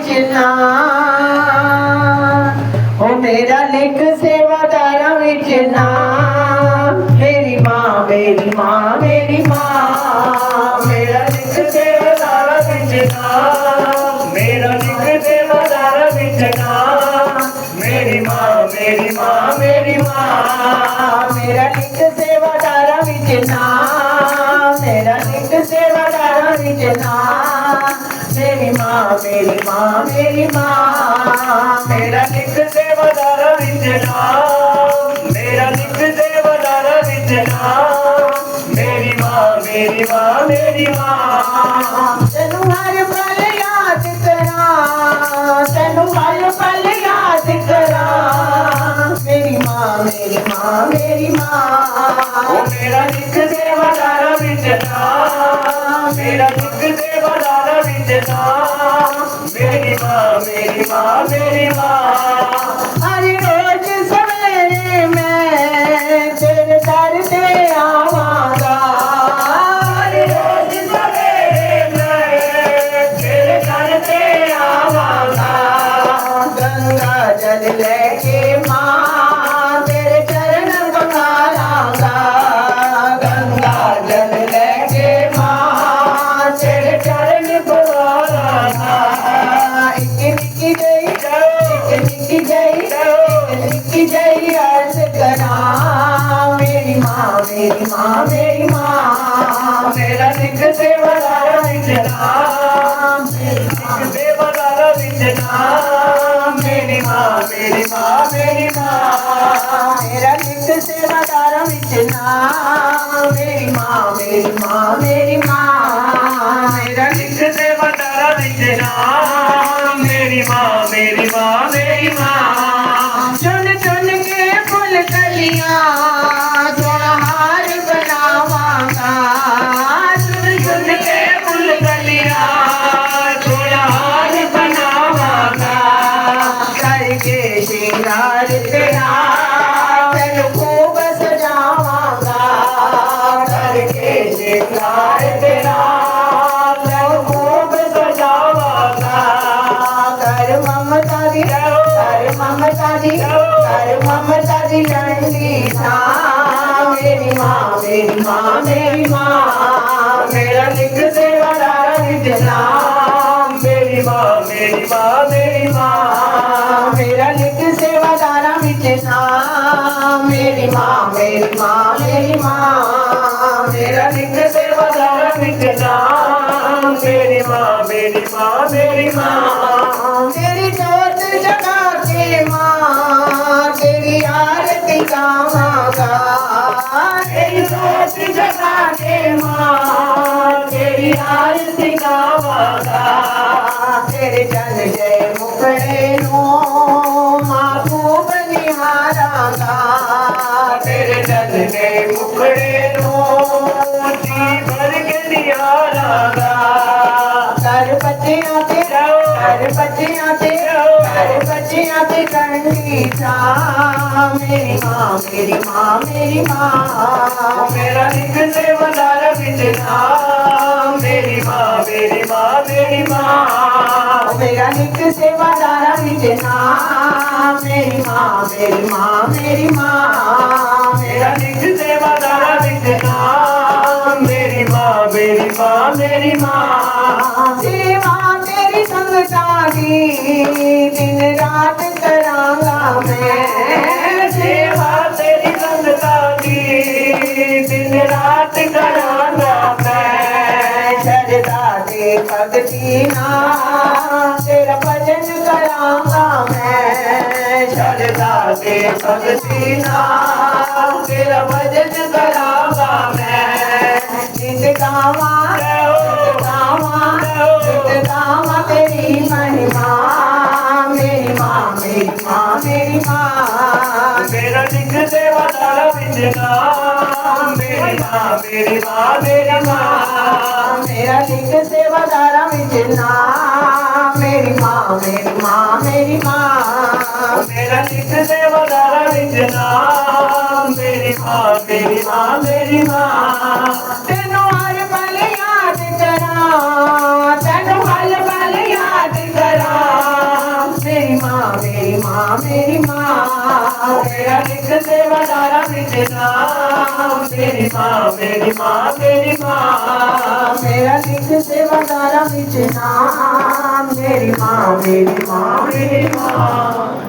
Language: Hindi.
विचना ओ मेरा लिख सेवादारा विचना मेरी माँ मेरी माँ मेरी माँ मेरा लिख सेवादारा विचना मेरा लिख सेवादारा विचना मेरी माँ मेरी माँ मेरी माँ मेरा लिख सेवादारा विचना मेरा लिख सेवादारा विचना मेरी माँ मेरी माँ मेरी माँ मेरा लिख सेवादारा विचना मेरा लिख सेवादारा विचना मेरी माँ मेरी माँ मेरी माँ तेनू हर पल याद करा तेनू हर पल याद करा मेरी माँ मेरी माँ मेरी माँ ओ मेरा लिख सेवादारा विचना मेरा लिख सेवादारा विचना मेरी माँ मेरी माँ मेरी माँ हर रोज सवेरे मैं तेरे दर से आवांगा हर रोज सवेरे मैं तेरे दर से आवांगा गंगा जल लेके माँ तेरे चरण पखारांगा गंगा जल लेके माँ तेरे चरण पखारांगा एक निकी जय अर्ज करा मेरी माँ मेरी माँ मेरी माँ मेरा लिख सेवादारा विचना मेरा लिख सेवादारा विचना मेरी माँ मेरी माँ मेरी माँ मेरा लिख सेवादारा विचना मेरी माँ मेरी माँ मेरी माँ मेरा लिख सेवादारा विचना मेरी माँ मेरी माँ मेरी माँ चुन चुन के फूल कलियां थोड़ा हार बनावांगा चुन चुन के फूल कलियां थोड़ा हार बनावांगा करके श्रृंगार तेरा तेनु खूब सजावांगा करके श्रृंगार तेरा तेनु खूब सजावांगा कर ममता दी लंडी मेरी माँ मेरी माँ मेरी माँ मेरा लिख सेवादारा विचना मेरी माँ मेरी माँ मेरी माँ मेरा लिख सेवादारा विचना मेरी माँ मेरी माँ मेरी माँ मेरा लिख सेवादारा विचना मेरी माँ मेरी माँ मेरी माँ तेरी जोत जगा के माँ तेरी आरती गावांगा तेरी जोत जगा के माँ तेरी आरती गावांगा तेरे जन जय मुखड़े नो माँ खूब निहारांगा तेरे जन के मुखड़े नो जी भर के निहारांगा कर बच्चियां ते कंडी सा मेरी माँ मेरी माँ मेरी माँ मेरा लिख सेवादारा विचना मेरी माँ मेरी माँ मेरी माँ मेरा लिख सेवादारा विचना मेरी माँ मेरी माँ मेरी माँ मेरा लिख सेवादारा विचना मेरी माँ मेरी माँ मेरी माँ सेवा तेरी संगता की दिन रात करांगा मैं सेवा तेरी संगता की दिन रात करांगा मैं शरदा दे भगती ना तेरा भजन करांगा मैं शरदा दे भगती ना तेरा भजन करांगा मैं नित गावा तेरी महिमा मेरी माँ मेरी माँ मेरी माँ मेरा लिख सेवादारा विचना मेरी माँ मेरी माँ मेरी माँ मेरा लिख सेवादारा विचना मेरी माँ मेरी माँ मेरी माँ मेरा लिख सेवादारा विचना मेरी माँ मेरी माँ मेरी माँ तेनू हर पल याद करा तेनू हर पल याद करा माँ मेरी माँ मेरा लिख सेवादारा विच नाम मेरी माँ मेरी माँ मेरी माँ मेरा लिख सेवादारा विच नाम मेरी माँ मेरी माँ मेरी माँ